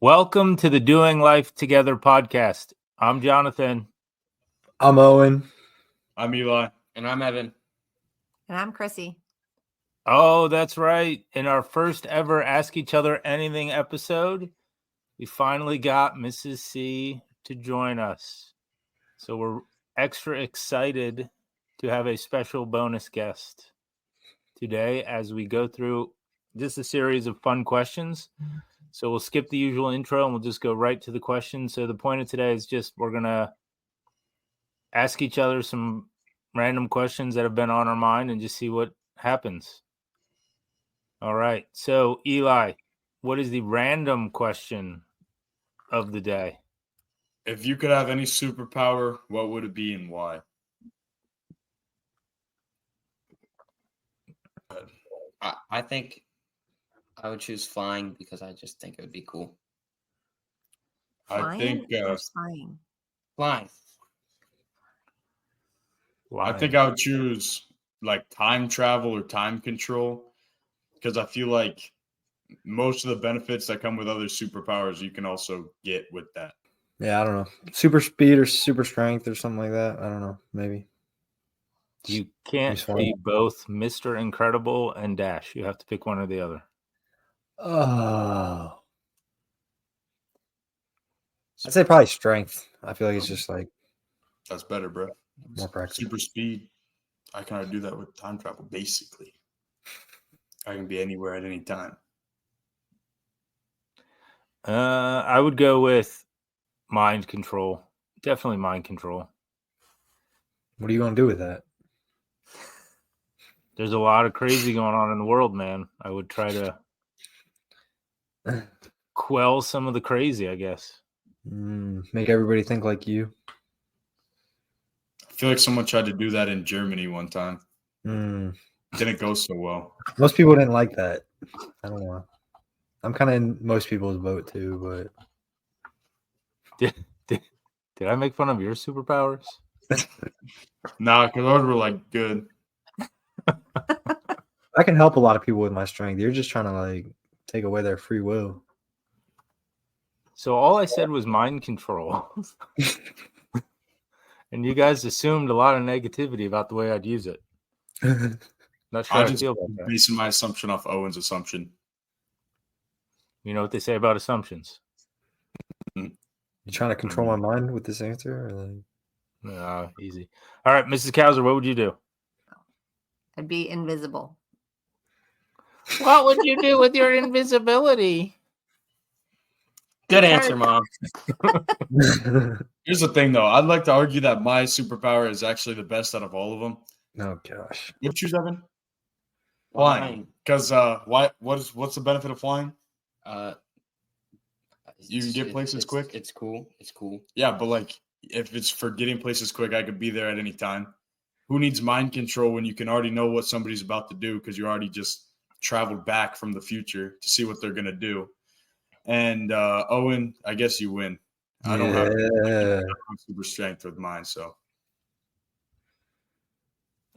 Welcome to the Doing Life Together podcast. I'm Jonathan. I'm Owen. I'm Eli. And I'm Evan. And I'm Chrissy. Oh, that's right. In our first ever Ask Each Other Anything episode, we finally got Mrs. C to join us. So we're extra excited to have a special bonus guest today as we go through just a series of fun questions. So we'll skip the usual intro and we'll just go right to the questions. So the point of today is just we're going to ask each other some random questions that have been on our mind and just see what happens. All right. So, Eli, what is the random question of the day? If you could have any superpower, what would it be and why? I think I would choose flying because I just think it would be cool. I think spying. Flying. I think I would choose like time travel or time control because I feel like most of the benefits that come with other superpowers you can also get with that. Yeah, I don't know. Super speed or super strength or something like that. I don't know. Maybe. You can't be both Mr. Incredible and Dash. You have to pick one or the other. Oh. I'd say probably strength. I feel like it's just like That's better, bro. more practical. Super speed. I can do that with time travel, basically. I can be anywhere at any time. I would go with mind control. Definitely mind control. What are you going to do with that? There's a lot of crazy going on in the world, man. I would try to quell some of the crazy, I guess. Make everybody think like you. I feel like someone tried to do that in Germany one time. Didn't go so well. Most people didn't like that. I don't know. I'm kind of in most people's boat too, but did I make fun of your superpowers? Nah, because ours were like good. I can help a lot of people with my strength. You're just trying to like take away their free will. So all I said was mind control. And you guys assumed a lot of negativity about the way I'd use it. Not sure I I just feel about that. basing my assumption off Owen's assumption. You know what they say about assumptions? You trying to control my mind with this answer? Or like... No, easy. All right, Mrs. Kauser, what would you do? I'd be invisible. What would you do with your invisibility? Good answer, Mom. Here's the thing, though. I'd like to argue that my superpower is actually the best out of all of them. Oh gosh. You choose, Evan? Flying. Because what's the benefit of flying? You can get places quick. It's cool. It's cool. Yeah, but like if it's for getting places quick, I could be there at any time. Who needs mind control when you can already know what somebody's about to do because you already just traveled back from the future to see what they're gonna do? And Owen, I guess you win. I don't have super strength with mine, so.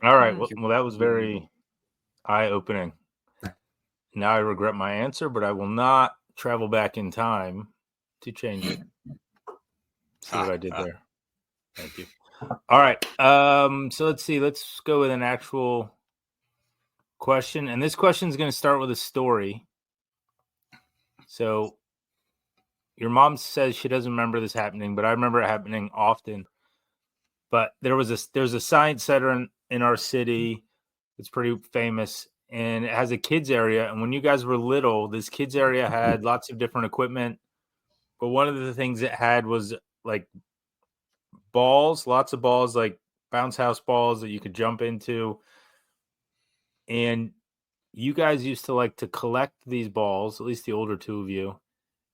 All right. Well, that was very eye-opening. Now I regret my answer, but I will not travel back in time to change it. See what I did there. Thank you. All right. So let's see. Let's go with an actual question. And this question is going to start with a story. So your mom says she doesn't remember this happening, but I remember it happening often. But there's a science center in our city. It's pretty famous, and it has a kids area. And when you guys were little, this kids area had lots of different equipment. But one of the things it had was like balls, lots of balls, like bounce house balls that you could jump into. And you guys used to like to collect these balls, at least the older two of you,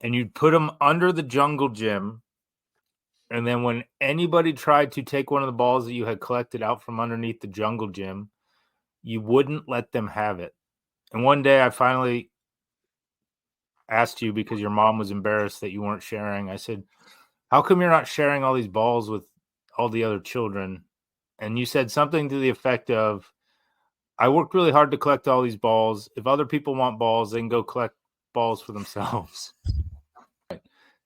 and you'd put them under the jungle gym. And then when anybody tried to take one of the balls that you had collected out from underneath the jungle gym, you wouldn't let them have it. And one day I finally asked you because your mom was embarrassed that you weren't sharing. I said, how come you're not sharing all these balls with all the other children? And you said something to the effect of, I worked really hard to collect all these balls. If other people want balls, they can go collect balls for themselves.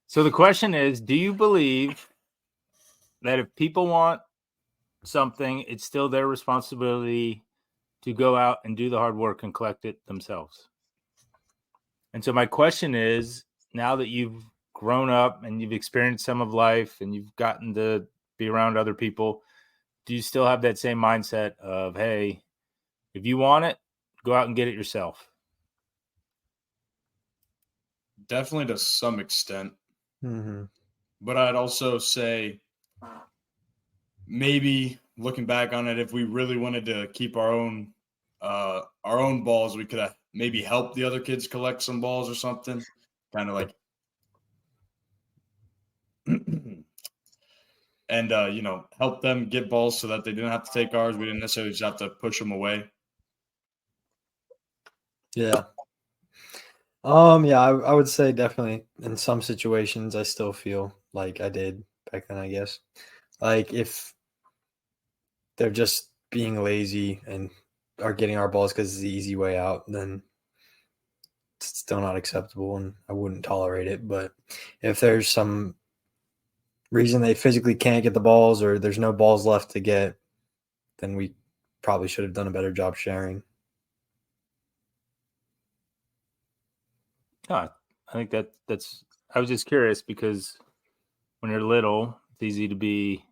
So the question is, do you believe that if people want something, it's still their responsibility to go out and do the hard work and collect it themselves? And so my question is, now that you've grown up and you've experienced some of life and you've gotten to be around other people, do you still have that same mindset of, hey, if you want it, go out and get it yourself? Definitely to some extent. Mm-hmm. But I'd also say maybe looking back on it, if we really wanted to keep our own balls, we could have maybe helped the other kids collect some balls or something. Kind of like and help them get balls so that they didn't have to take ours. We didn't necessarily just have to push them away. Yeah. I would say definitely in some situations I still feel like I did back then, I guess. Like if they're just being lazy and are getting our balls because it's the easy way out, then it's still not acceptable and I wouldn't tolerate it. But if there's some reason they physically can't get the balls or there's no balls left to get, then we probably should have done a better job sharing. I think that's. I was just curious because when you're little, it's easy to be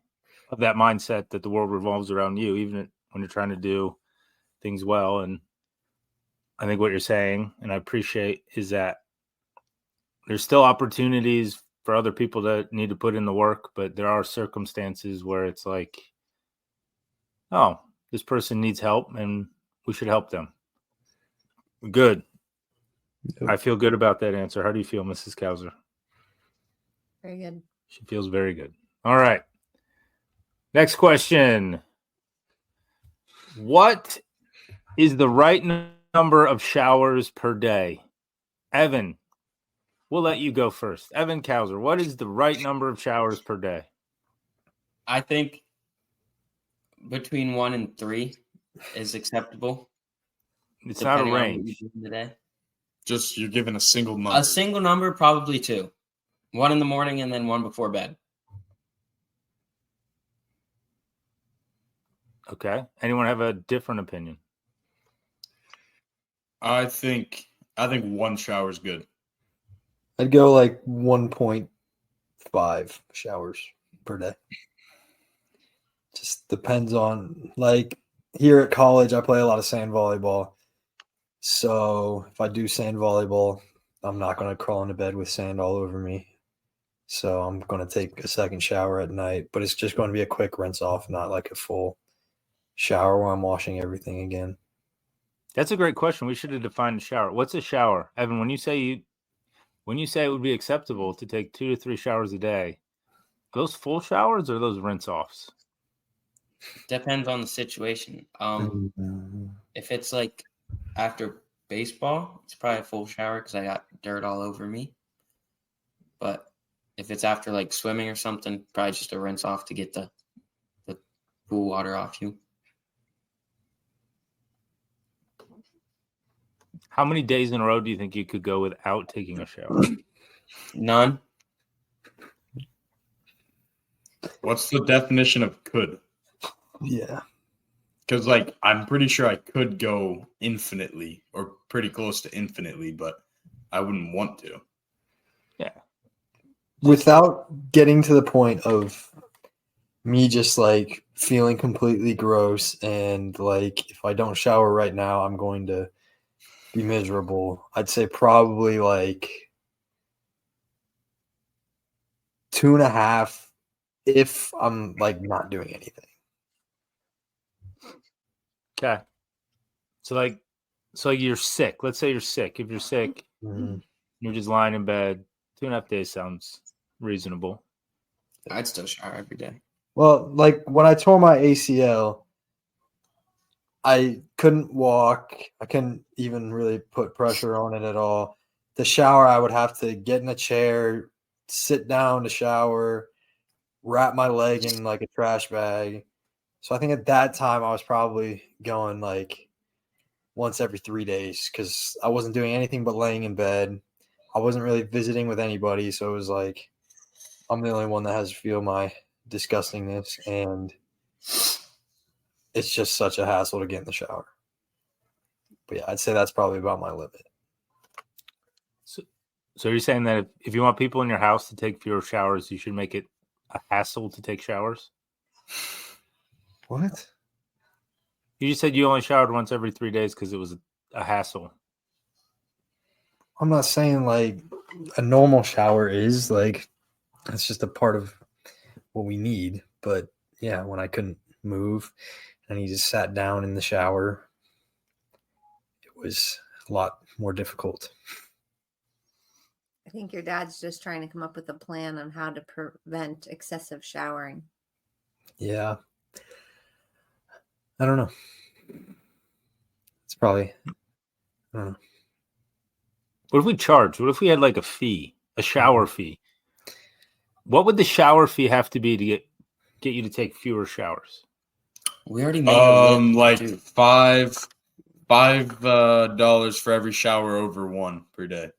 of that mindset that the world revolves around you, even when you're trying to do things well. And I think what you're saying, and I appreciate, is that there's still opportunities for other people that need to put in the work, but there are circumstances where it's like, oh, this person needs help and we should help them. Good. Yep. I feel good about that answer. How do you feel, Mrs. Kauser? Very good. She feels very good. All right. Next question. What is the right number of showers per day? Evan, we'll let you go first. Evan Kauser, what is the right number of showers per day? I think between 1 and 3 is acceptable. It's not a depending on what range. you do in the day. Just you're given a single number. A single number, probably 2. 1 in the morning and then 1 before bed. Okay. Anyone have a different opinion? I think 1 shower is good. I'd go like 1.5 showers per day. Just depends on, like, here at college, I play a lot of sand volleyball. So if I do sand volleyball, I'm not going to crawl into bed with sand all over me. So I'm going to take a second shower at night, but it's just going to be a quick rinse off, not like a full shower where I'm washing everything again. That's a great question. We should have defined a shower. What's a shower? Evan, when you say it would be acceptable to take 2 to 3 showers a day, are those full showers or are those rinse offs? Depends on the situation. If it's like after baseball, it's probably a full shower because I got dirt all over me. But if it's after like swimming or something, probably just a rinse off to get the pool water off you. How many days in a row do you think you could go without taking a shower? None. What's the definition of could? Yeah. Because, like, I'm pretty sure I could go infinitely or pretty close to infinitely, but I wouldn't want to. Yeah. Without getting to the point of me just like feeling completely gross and like if I don't shower right now, I'm going to be miserable. I'd say probably like 2.5 if I'm like not doing anything. Okay. So you're sick. Let's say you're sick. If you're sick, you're just lying in bed. 2.5 days sounds reasonable. I'd still shower every day. Well, like when I tore my ACL, I couldn't walk. I couldn't even really put pressure on it at all. The shower, I would have to get in a chair, sit down to shower, wrap my leg in like a trash bag. So I think at that time I was probably going like once every 3 days because I wasn't doing anything but laying in bed. I wasn't really visiting with anybody, so it was like I'm the only one that has to feel my disgustingness, and it's just such a hassle to get in the shower. But yeah, I'd say that's probably about my limit. So you're saying that if you want people in your house to take fewer showers, you should make it a hassle to take showers? What? You just said you only showered once every 3 days because it was a hassle. I'm not saying like a normal shower is like it's just a part of what we need. But yeah, when I couldn't move and he just sat down in the shower, it was a lot more difficult. I think your dad's just trying to come up with a plan on how to prevent excessive showering. Yeah. I don't know. It's probably, I don't know. What if we charge? What if we had like a fee, a shower fee? What would the shower fee have to be to get you to take fewer showers? We already made a list, Like too. $5 for every shower over 1 per day.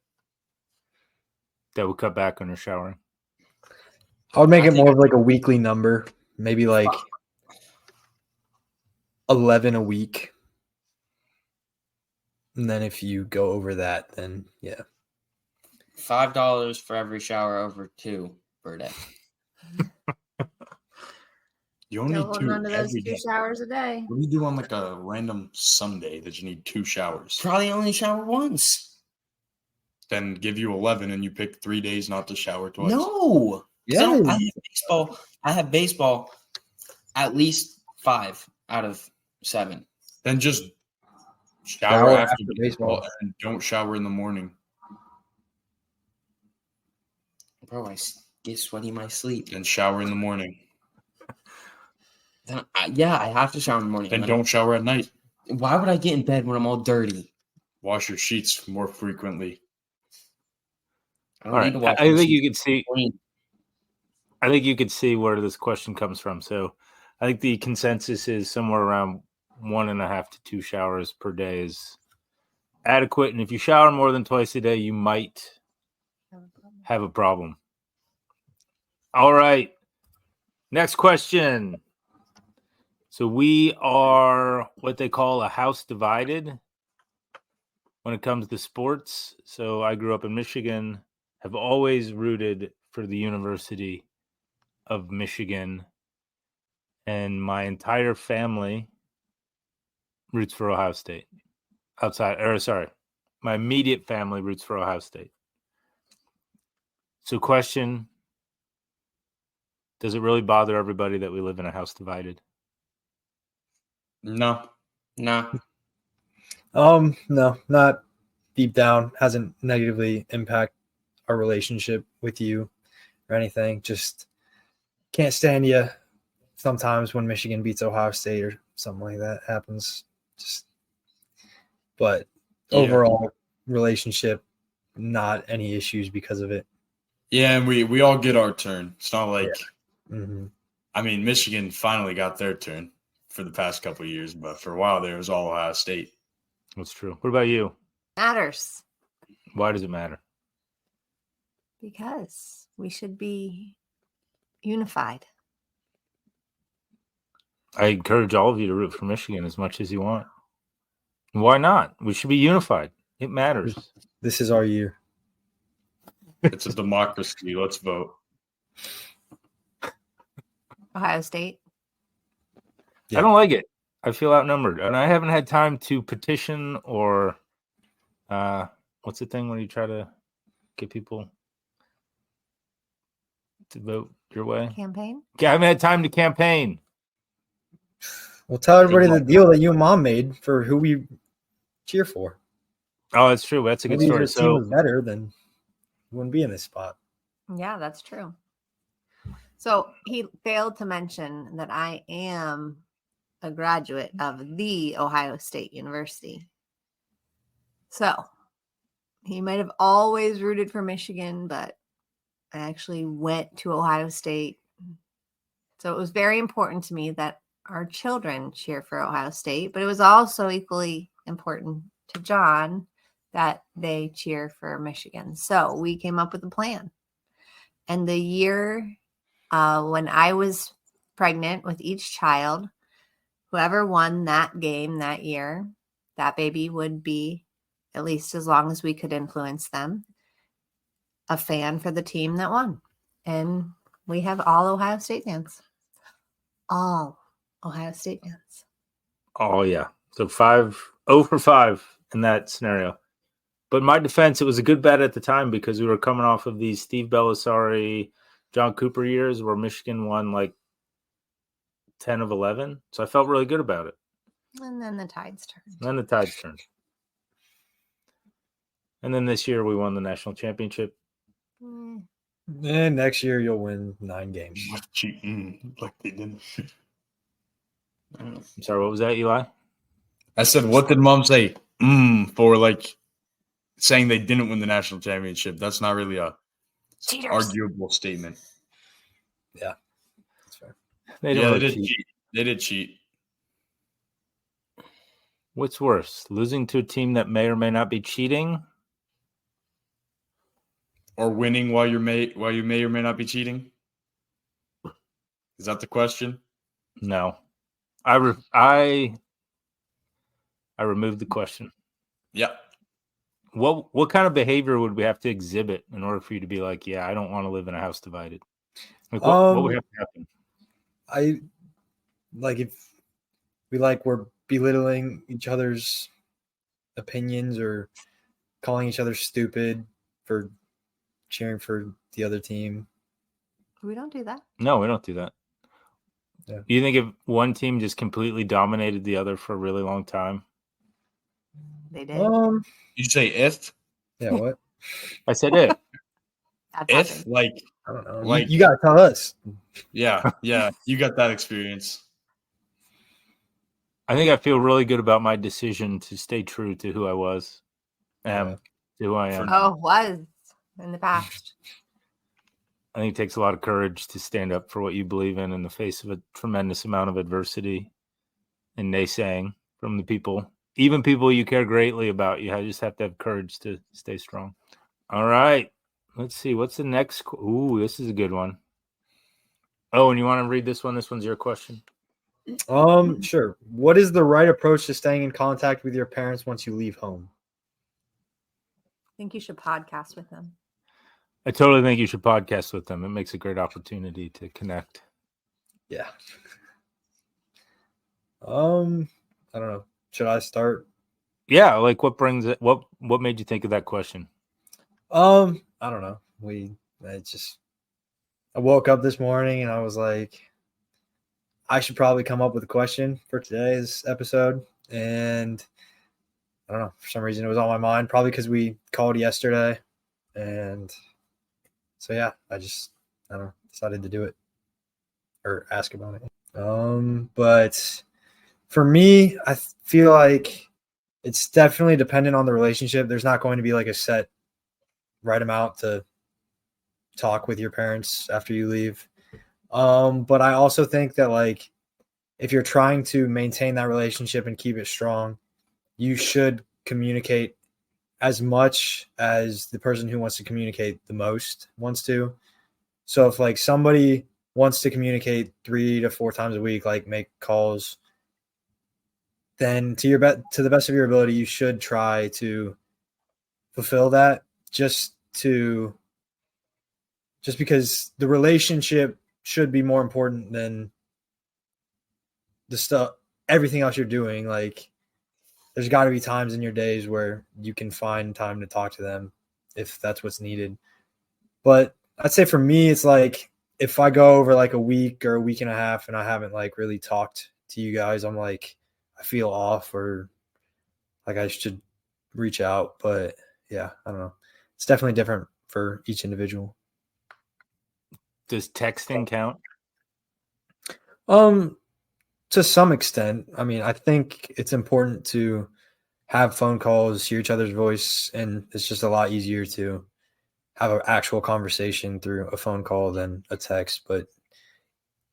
That would cut back on your showering. I would make I it think more of like a weekly number, maybe like 11 a week. And then if you go over that, then yeah. $5 for every shower over 2 per day. You only Still need holding on to 2 those every 2 day. showers a day. What do you do on like a random Sunday that you need 2 showers? Probably only shower once. Then give you 11 and you pick 3 days not to shower twice. No. 'Cause Yeah. I have baseball at least 5 out of 7. Then just shower after baseball baseball. and don't shower in the morning. Bro, I get sweaty in my sleep. And shower in the morning. Then I have to shower in the morning. Then don't shower at night. Why would I get in bed when I'm all dirty? Wash your sheets more frequently. I All don't right. need to wash I my think you sheets could see. clean. I think you could see where this question comes from. So, I think the consensus is somewhere around 1.5 to 2 showers per day is adequate. And if you shower more than twice a day, you might have a problem. All right. Next question. So we are what they call a house divided when it comes to sports. So I grew up in Michigan, have always rooted for the University of Michigan, and my entire family roots for Ohio State. My immediate family roots for Ohio State. So question, does it really bother everybody that we live in a house divided? No. Nah. No, not deep down. Hasn't negatively impact our relationship with you or anything. Just can't stand you sometimes when Michigan beats Ohio State or something like that happens. But Yeah. overall relationship, not any issues because of it. Yeah, and we all get our turn. It's not like I mean, Michigan finally got their turn for the past couple of years, but for a while there it was all Ohio State. That's true. What about you? Matters Why does it matter? because we should be unified. I encourage all of you to root for Michigan as much as you want. Why not? We should be unified. It matters. This is our year. It's a democracy. Let's vote. Ohio State. Yeah. I don't like it. I feel outnumbered, and I haven't had time to petition or what's the thing when you try to get people to vote your way? Campaign. I haven't had time to campaign. Well, tell everybody the deal that you and Mom made for who we cheer for. Oh, that's true. That's a good Maybe story. if your team was better, then you wouldn't be in this spot. Yeah, that's true. So he failed to mention that I am a graduate of the Ohio State University. So he might have always rooted for Michigan, but I actually went to Ohio State. So it was very important to me that our children cheer for Ohio State, but it was also equally important to John that they cheer for Michigan. So we came up with a plan. And the year when I was pregnant with each child, whoever won that game that year, that baby would be, at least as long as we could influence them, a fan for the team that won. And we have all Ohio State fans. All Ohio State fans. Oh yeah. So 0 for 5 in that scenario. But in my defense, it was a good bet at the time because we were coming off of these Steve Belisari, John Cooper years where Michigan won like 10 of 11. So I felt really good about it. And then the tides turned. And then the tides turned. And then this year we won the national championship. Mm. And next year you'll win 9 games. What cheating like they didn't. I'm sorry, what was that, Eli? I said, what did Mom say? For like saying they didn't win the national championship. That's not really a Cheaters. arguable statement. Yeah, that's fair. They Yeah, don't they really did cheat. cheat. They did cheat. What's worse, losing to a team that may or may not be cheating? Or winning while you may or may not be cheating? Is that the question? No. I removed the question. Yeah. What kind of behavior would we have to exhibit in order for you to be like, yeah, I don't want to live in a house divided? Like what would have to happen? I like if we we're belittling each other's opinions or calling each other stupid for cheering for the other team. We don't do that. No, we don't do that. Yeah. You think if one team just completely dominated the other for a really long time? They did. You say if? Yeah, what? I said it. That's If? happened. Like, I don't know. Like- You gotta tell us. yeah. You got that experience. I think I feel really good about my decision to stay true to who I was, to who I am. Oh, was in the past. I think it takes a lot of courage to stand up for what you believe in the face of a tremendous amount of adversity and naysaying from the people, even people you care greatly about. You just have to have courage to stay strong. All right. Let's see. What's the next? Ooh, this is a good one. Oh, and you want to read this one? This one's your question. Sure. What is the right approach to staying in contact with your parents once you leave home? I think you should podcast with them. I totally think you should podcast with them. It makes a great opportunity to connect. Yeah. I don't know. Should I start? Yeah, like what brings it? What made you think of that question? I don't know. I woke up this morning and I was like, I should probably come up with a question for today's episode. And I don't know, for some reason it was on my mind, probably because we called yesterday. And so, yeah, I don't know, decided to do it or ask about it. But for me, I feel like it's definitely dependent on the relationship. There's not going to be like a set right amount to talk with your parents after you leave. But I also think that like if you're trying to maintain that relationship and keep it strong, you should communicate as much as the person who wants to communicate the most wants to. So if like somebody wants to communicate 3 to 4 times a week, like make calls, then to the best of your ability, you should try to fulfill that just because the relationship should be more important than everything else you're doing. Like there's got to be times in your days where you can find time to talk to them if that's what's needed. But I'd say for me, it's like if I go over like a week or a week and a half and I haven't like really talked to you guys, I'm like, I feel off or like I should reach out. But yeah, I don't know. It's definitely different for each individual. Does texting count? To some extent. I mean, I think it's important to have phone calls, hear each other's voice, and it's just a lot easier to have an actual conversation through a phone call than a text. But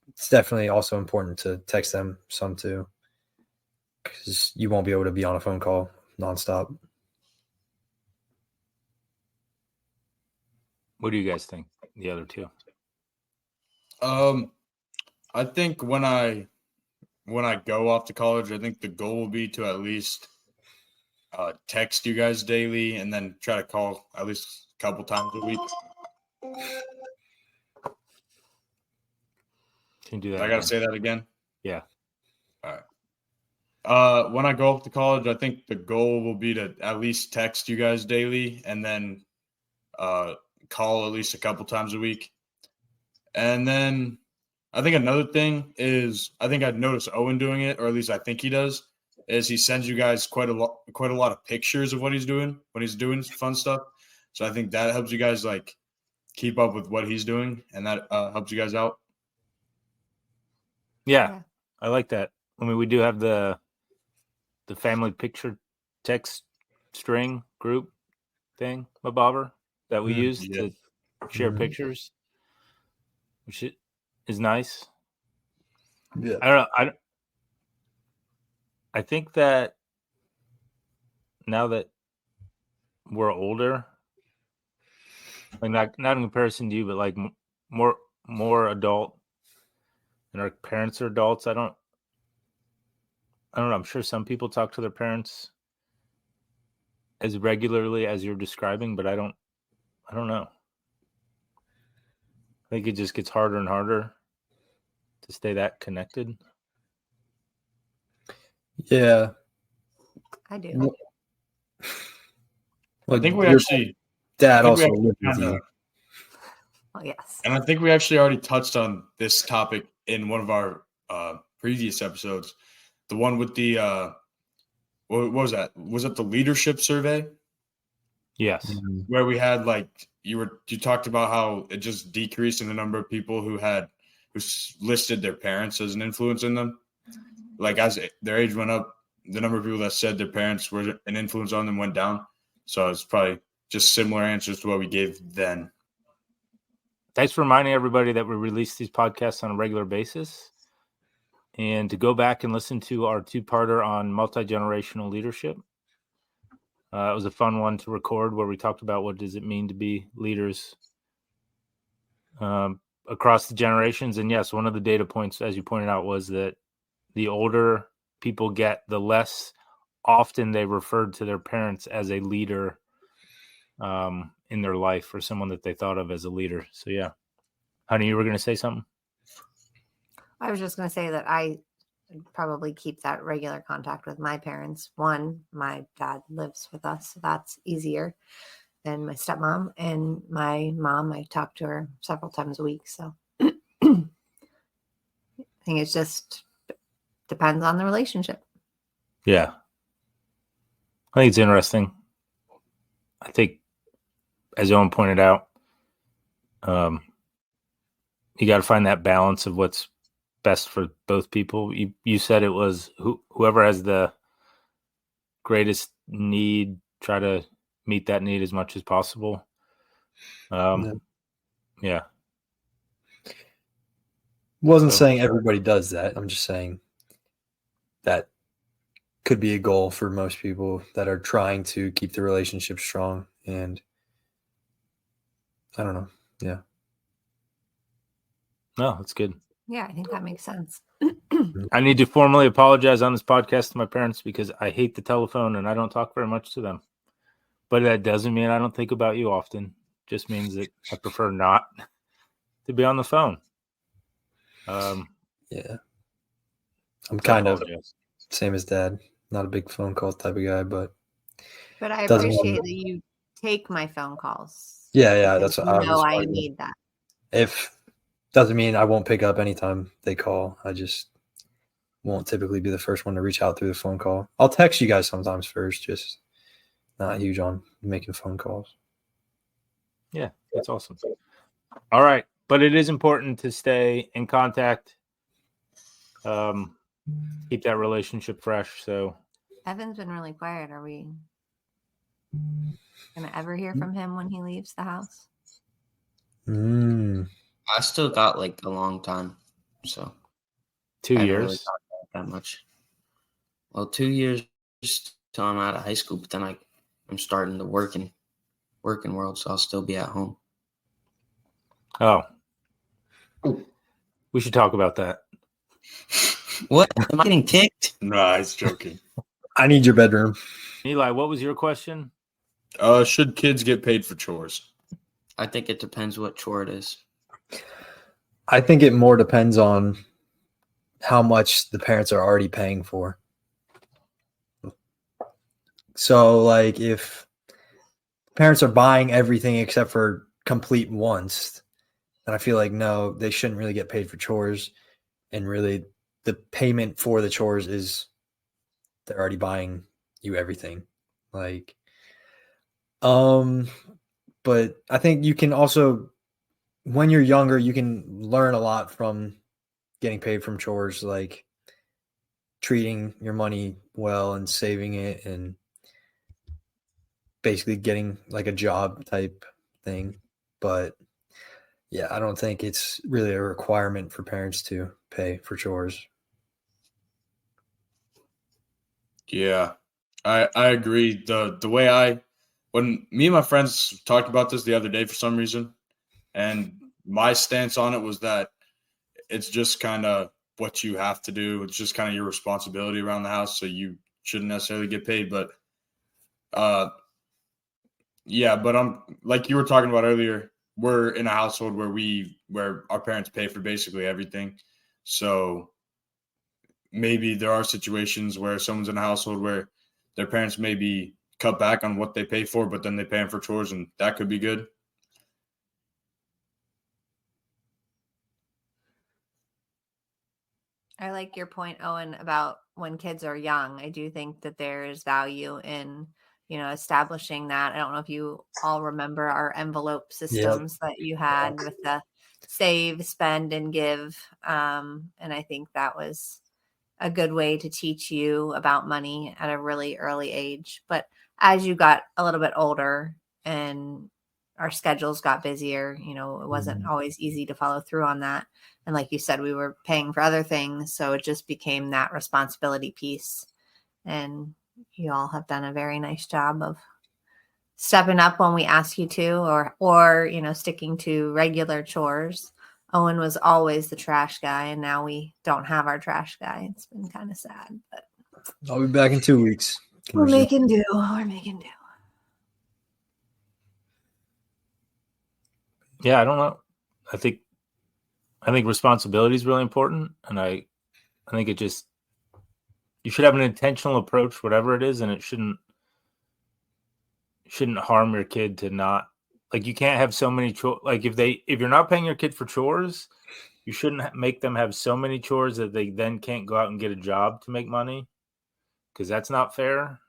it's definitely also important to text them some too. because you won't be able to be on a phone call nonstop. What do you guys think? The other two? I think when I go off to college, I think the goal will be to at least text you guys daily and then try to call at least a couple times a week. Can you do that? I got to again? say that again. Yeah. All right. When I go off to college, I think the goal will be to at least text you guys daily and then call at least a couple times a week. And then I think another thing is I think I've noticed Owen doing it, or at least I think he does, is he sends you guys quite a lot of pictures of what he's doing when he's doing fun stuff. So I think that helps you guys like keep up with what he's doing, and that helps you guys out. Yeah, I like that. I mean, we do have the family picture text string group thing, Mabobber, that we use to share pictures, which is nice. Yeah. I don't know. I think that now that we're older, like not in comparison to you, but like more adult, and our parents are adults. I don't know. I'm sure some people talk to their parents as regularly as you're describing, but I don't know. I think it just gets harder and harder to stay that connected. Yeah. I do. Well, I think we your actually dad I think we also actually lived with kinda- you. Well, yes. And I think we actually already touched on this topic in one of our previous episodes. The one with the what was that? Was it the leadership survey Yes. where we had like you talked about how it just decreased in the number of people who listed their parents as an influence in them. Like as their age went up, the number of people that said their parents were an influence on them went down. So it's probably just similar answers to what we gave then. Thanks for reminding everybody that we release these podcasts on a regular basis, and to go back and listen to our two-parter on multi-generational leadership. It was a fun one to record where we talked about what does it mean to be leaders across the generations. And yes, one of the data points, as you pointed out, was that the older people get, the less often they referred to their parents as a leader in their life, or someone that they thought of as a leader. So yeah. Honey, you were going to say something? I was just going to say that I probably keep that regular contact with my parents. One, my dad lives with us, so that's easier. And my stepmom and my mom, I talk to her several times a week. So I think it just depends on the relationship. Yeah. I think it's interesting. I think, as Owen pointed out, you got to find that balance of what's best for both people. You said it was whoever has the greatest need, try to meet that need as much as possible. Yeah. Wasn't saying everybody does that. I'm just saying that could be a goal for most people that are trying to keep the relationship strong. And I don't know. Yeah. No, that's good. Yeah, I think that makes sense. I need to formally apologize on this podcast to my parents because I hate the telephone and I don't talk very much to them. But that doesn't mean I don't think about you often. Just means that I prefer not to be on the phone. Yeah. I'm kind of same as dad. Not a big phone call type of guy, but I doesn't appreciate mean- that you take my phone calls. Yeah, because that's what you know I respond. need that. If doesn't mean I won't pick up anytime they call. I just won't typically be the first one to reach out through the phone call. I'll text you guys sometimes first, just not huge on making phone calls. Yeah, that's awesome. All right. But it is important to stay in contact. Keep that relationship fresh. So Evan's been really quiet. Are we gonna ever hear from him when he leaves the house? I still got like a long time, so 2 I haven't really years. talked about it that much. Well, 2 years till I'm out of high school, but then I'm starting the working world, so I'll still be at home. Oh, we should talk about that. What? Am I getting kicked? Nah, he's joking. I need your bedroom. Eli, what was your question? Should kids get paid for chores? I think it depends what chore it is. I think it more depends on how much the parents are already paying for. So, like, if parents are buying everything except for complete wants, then I feel like, no, they shouldn't really get paid for chores. And really, the payment for the chores is they're already buying you everything. Like, but I think you can also, when you're younger, you can learn a lot from getting paid from chores, like treating your money well and saving it and basically getting like a job type thing. But yeah, I don't think it's really a requirement for parents to pay for chores. Yeah, I agree. The way when me and my friends talked about this the other day for some reason, and my stance on it was that it's just kind of what you have to do. It's just kind of your responsibility around the house, so you shouldn't necessarily get paid. But yeah, but I'm like you were talking about earlier, we're in a household where our parents pay for basically everything. So maybe there are situations where someone's in a household where their parents maybe cut back on what they pay for, but then they pay them for chores, and that could be good. I like your point, Owen, about when kids are young. I do think that there is value in, establishing that. I don't know if you all remember our envelope systems that you had with the save, spend, and give. And I think that was a good way to teach you about money at a really early age. But as you got a little bit older and our schedules got busier, it wasn't always easy to follow through on that. And like you said, we were paying for other things. So it just became that responsibility piece. And you all have done a very nice job of stepping up when we ask you to, or sticking to regular chores. Owen was always the trash guy, and now we don't have our trash guy. It's been kind of sad, but I'll be back in 2 weeks. we're making do. We're making do. Yeah, I don't know. I think responsibility is really important, and I think you should have an intentional approach, whatever it is, and it shouldn't harm your kid to not, like, you can't have so many chores. Like, if you're not paying your kid for chores, you shouldn't make them have so many chores that they then can't go out and get a job to make money, because that's not fair.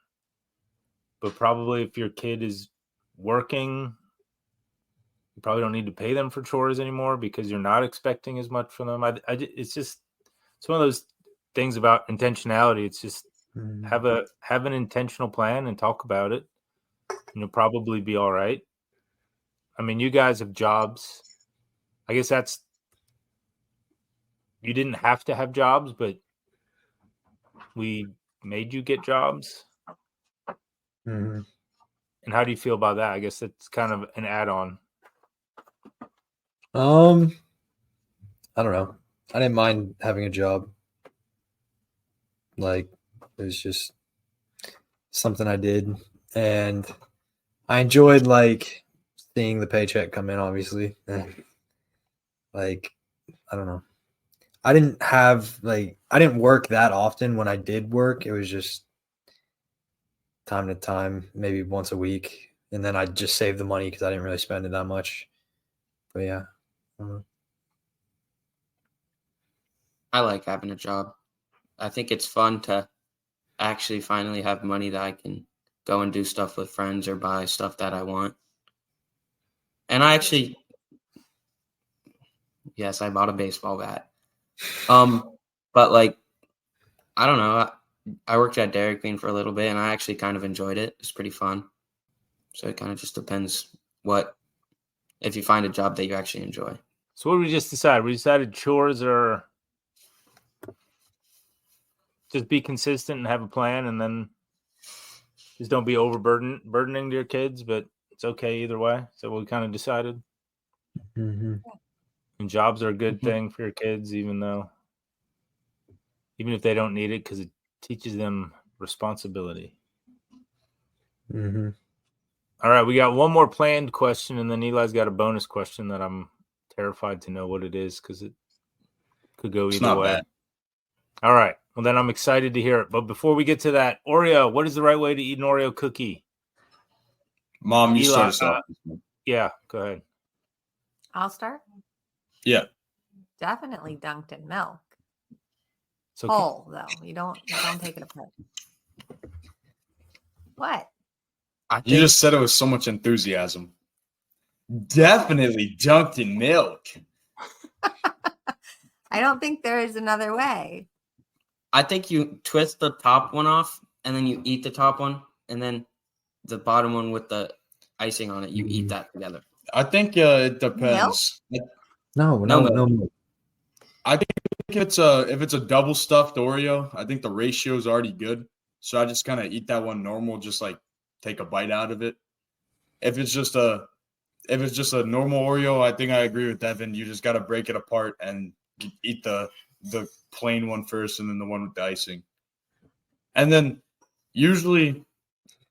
But probably if your kid is working, you probably don't need to pay them for chores anymore because you're not expecting as much from them. It's one of those things about intentionality. It's just have an intentional plan and talk about it, and you'll probably be all right. I mean, you guys have jobs. I guess you didn't have to have jobs, but we made you get jobs. Mm-hmm. And how do you feel about that? I guess it's kind of an add-on. I don't know. I didn't mind having a job. Like, it was just something I did, and I enjoyed like seeing the paycheck come in, obviously. Like, I don't know. I didn't work that often. When I did work, it was just time to time, maybe once a week. And then I'd just save the money because I didn't really spend it that much. But yeah. I like having a job. I think it's fun to actually finally have money that I can go and do stuff with friends or buy stuff that I want. And yes, I bought a baseball bat. But like, I don't know. I worked at Dairy Queen for a little bit, and I actually kind of enjoyed it. It's pretty fun. So it kind of just depends if you find a job that you actually enjoy. So what did we just decide? We decided chores are just be consistent and have a plan, and then just don't be burdening to your kids. But it's okay either way. So we kind of decided. Mm-hmm. And jobs are a good Mhm. thing for your kids, even if they don't need it, because it teaches them responsibility. Mm-hmm. All right, we got one more planned question, and then Eli's got a bonus question that I'm terrified to know what it is because it could go It's either not way. bad. All right, well then I'm excited to hear it. But before we get to that, Oreo, what is the right way to eat an Oreo cookie? Mom, you Eli, start us off. Yeah, go ahead. I'll start. Yeah. Definitely dunked in milk. So Whole though. You don't take it apart. What? I You think just said it with so much enthusiasm. Definitely dunked in milk. I don't think there is another way. you twist the top one off and then you eat the top one and then the bottom one with the icing on it. You eat that together. I think it depends. No. I think if it's a double stuffed Oreo, I think the ratio is already good. So I just kind of eat that one normal, just like take a bite out of it. If it's just a normal Oreo, I think I agree with Devin. You just got to break it apart and eat the plain one first, and then the one with the icing. And then usually,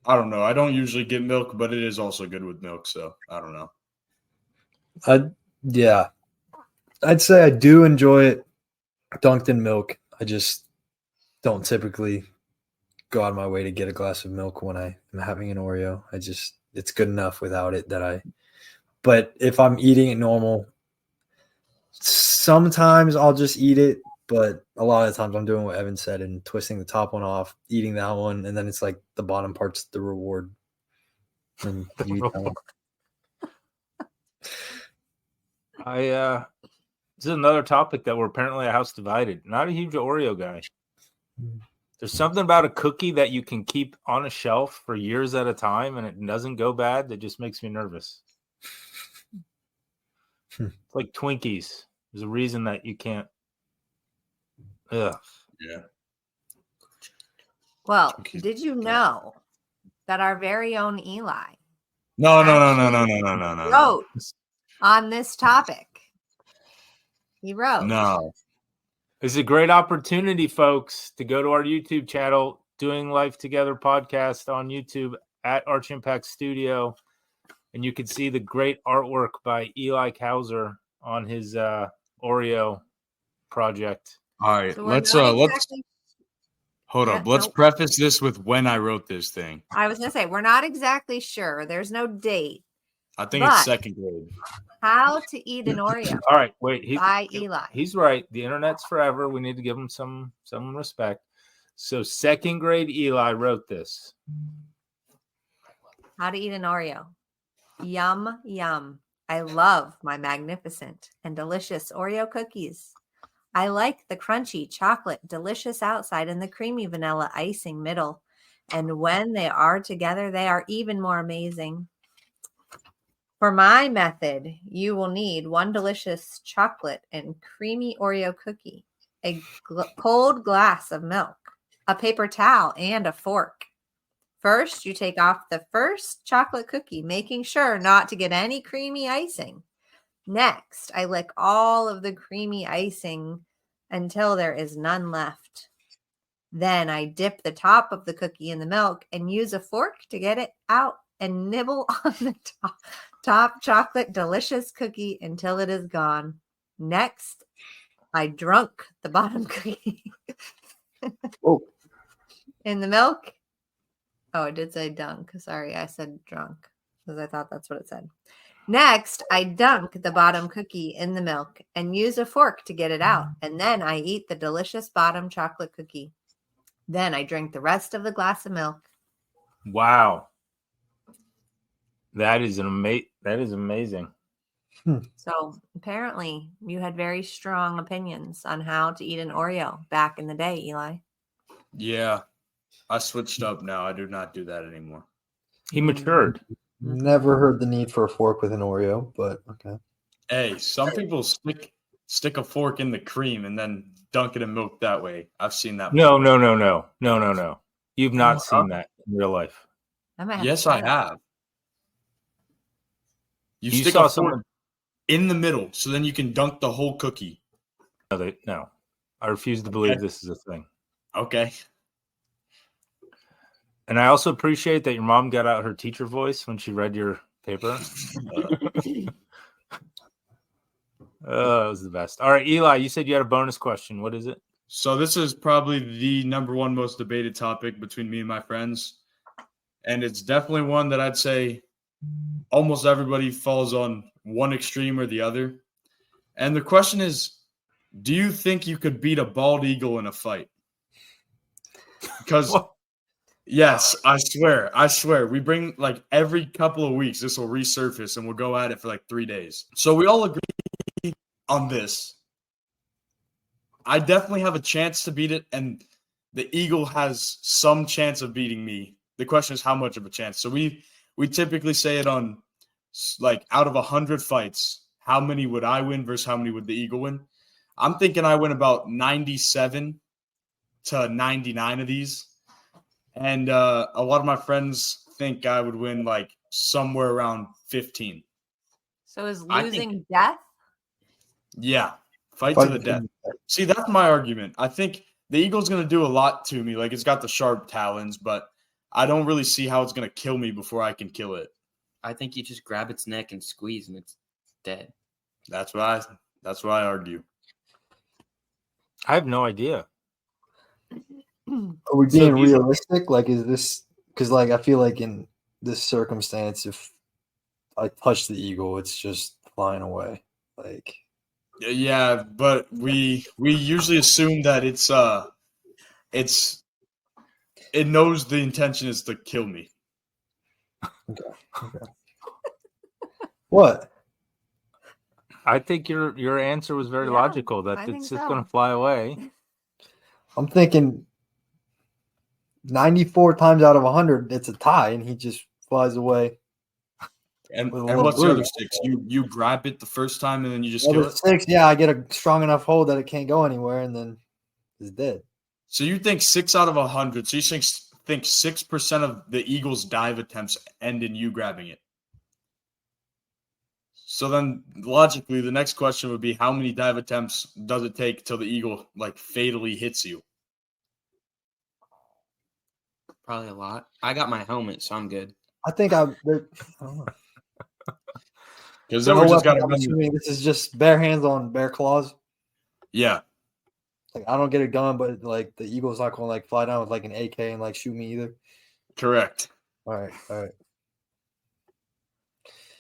I don't know. I don't usually get milk, but it is also good with milk. So I don't know. Yeah. I'd say I do enjoy it dunked in milk. I just don't typically go out of my way to get a glass of milk when I am having an Oreo. It's good enough without it but if I'm eating it normal, sometimes I'll just eat it, but a lot of the times I'm doing what Evan said and twisting the top one off, eating that one, and then it's like the bottom part's the reward. And you eat that one. This is another topic that we're apparently a house divided. Not a huge Oreo guy. There's something about a cookie that you can keep on a shelf for years at a time and it doesn't go bad that just makes me nervous. It's like Twinkies. There's a reason that you can't. Ugh. Yeah. Well, Okay. did you know that our very own Eli No. wrote on this topic? He wrote. No. It's a great opportunity, folks, to go to our YouTube channel, Doing Life Together podcast on YouTube at Arch Impact Studio. And you can see the great artwork by Eli Kauser on his Oreo project. All right. So we're Let's not hold Yeah, up. Let's nope. preface this with when I wrote this thing. I was going to say, we're not exactly sure. There's no date. I think But- it's second grade. How to eat an Oreo All right, wait. by Eli. He's right. The internet's forever. We need to give him some respect. So second grade Eli wrote this. How to eat an Oreo. Yum, yum. I love my magnificent and delicious Oreo cookies. I like the crunchy chocolate, delicious outside and the creamy vanilla icing middle. And when they are together, they are even more amazing. For my method, you will need one delicious chocolate and creamy Oreo cookie, a cold glass of milk, a paper towel, and a fork. First, you take off the first chocolate cookie, making sure not to get any creamy icing. Next, I lick all of the creamy icing until there is none left. Then I dip the top of the cookie in the milk and use a fork to get it out and nibble on the top chocolate delicious cookie until it is gone. Next, I drunk the bottom cookie Oh, in the milk. Oh, it did say dunk. Sorry, I said drunk because I thought that's what it said. Next, I dunk the bottom cookie in the milk and use a fork to get it out. And then I eat the delicious bottom chocolate cookie. Then I drink the rest of the glass of milk. Wow. That is amazing. So apparently you had very strong opinions on how to eat an Oreo back in the day, Eli. Yeah. I switched up now. I do not do that anymore. He matured. never heard the need for a fork with an Oreo, but okay. Hey, some people stick stick a fork in the cream and then dunk it in milk that way. I've seen that. No. before. You've not seen that in real life. I might have Yes, to I try that. have. You You stick saw a fork someone. in the middle, so then you can dunk the whole cookie. No, I refuse to believe Okay. this is a thing. Okay. And I also appreciate that your mom got out her teacher voice when she read your paper. Oh, it was the best. All right, Eli, you said you had a bonus question. What is it? So this is probably the number one most debated topic between me and my friends. And it's definitely one that I'd say almost everybody falls on one extreme or the other. And the question is, do you think you could beat a bald eagle in a fight? Because What? yes, I swear. We bring like every couple of weeks, this will resurface and we'll go at it for like 3 days. So we all agree on this. I definitely have a chance to beat it, and the eagle has some chance of beating me. The question is how much of a chance. So we typically say it on like out of 100 fights, how many would I win versus how many would the eagle win? I'm thinking I win about 97 to 99 of these. And a lot of my friends think I would win like somewhere around 15. So is I think- losing death? Yeah, fight to the death. See, that's my argument. I think the eagle's going to do a lot to me. Like, it's got the sharp talons, but I don't really see how it's going to kill me before I can kill it. I think you just grab its neck and squeeze, and it's dead. That's why I argue. I have no idea. Are we So being these- realistic? Like, is this because, like, I feel like in this circumstance, if I touch the eagle, it's just flying away. Like, Yeah, but we usually assume that it knows the intention is to kill me. what? I think your answer was very Yeah, logical. That I it's think just so. going to fly away. I'm thinking 94 times out of 100, it's a tie, and he just flies away. And With a and little what's the other bruise. 6? You grab it the first time and then you just Other kill it? 6, yeah, I get a strong enough hold that it can't go anywhere, and then it's dead. So you think 6 out of 100. So you think 6% of the Eagles' dive attempts end in you grabbing it. So then logically, the next question would be how many dive attempts does it take till the eagle like fatally hits you? Probably a lot. I got my helmet, so I'm good. I think I don't know. Because then No we just got weapon, to I'm assuming this is just bare hands on bare claws. yeah. Like, I don't get a gun, but like the eagle's not going to like fly down with like an AK and like shoot me either. Correct. All right.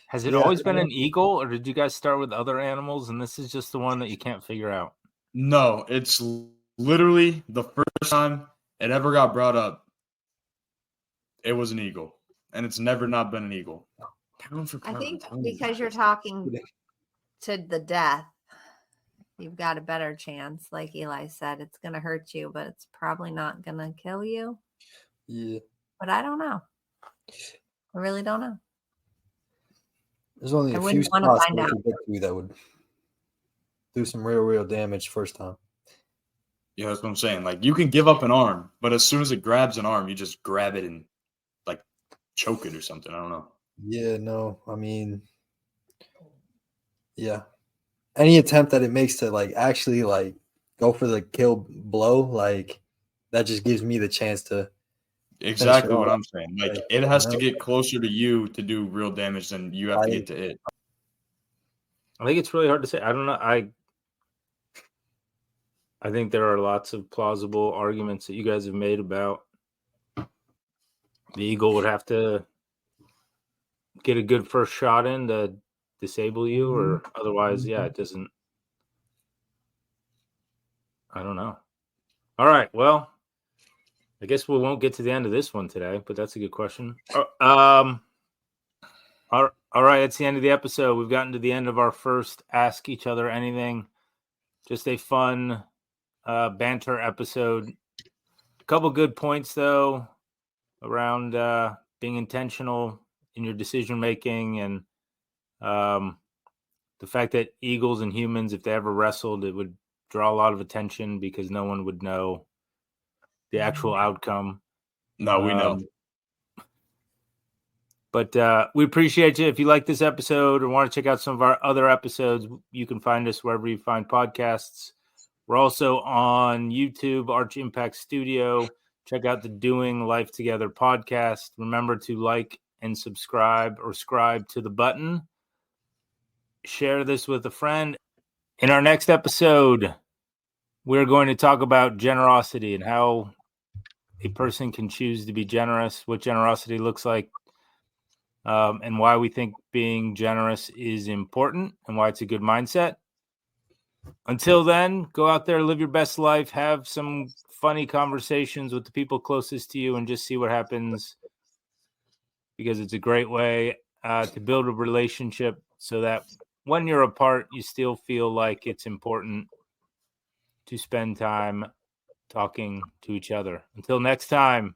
Has it Yeah, always been yeah. an eagle, or did you guys start with other animals and this is just the one that you can't figure out? No, it's literally the first time it ever got brought up. It was an eagle, and it's never not been an eagle. Pound for I pound. think tell me because about you're it. talking to the death, you've got a better chance. Like Eli said, it's going to hurt you, but it's probably not going to kill you. Yeah. But I don't know. I really don't know. There's only I a few wouldn't wanna spots find that out. you get to that would do some real damage first time. Yeah, that's what I'm saying. Like you can give up an arm, but as soon as it grabs an arm, you just grab it and like choke it or something. I don't know. Yeah, no, I mean, yeah. Any attempt that it makes to like actually like go for the kill blow, like that just gives me the chance to. Exactly what off. I'm saying. Like Like, it has you to know? get closer to you to do real damage than you have to get to it. I think it's really hard to say. I don't know. I think there are lots of plausible arguments that you guys have made about the eagle would have to get a good first shot in to disable you, or otherwise, yeah, it doesn't. I don't know. All right. Well, I guess we won't get to the end of this one today, but that's a good question. All right. It's the end of the episode. We've gotten to the end of our first Ask Each Other Anything. Just a fun banter episode. A couple good points, though, around being intentional in your decision making and the the fact that eagles and humans, if they ever wrestled, it would draw a lot of attention because no one would know the actual outcome. No, we know. But we appreciate you. If you like this episode or want to check out some of our other episodes, you can find us wherever you find podcasts. We're also on YouTube, Arch Impact Studio. Check out the Doing Life Together podcast. Remember to like and subscribe or scribe to the button. Share this with a friend. In our next episode, we're going to talk about generosity and how a person can choose to be generous, what generosity looks like, and why we think being generous is important and why it's a good mindset. Until then, go out there, live your best life, have some funny conversations with the people closest to you, and just see what happens, because it's a great way to build a relationship so that when you're apart, you still feel like it's important to spend time talking to each other. Until next time.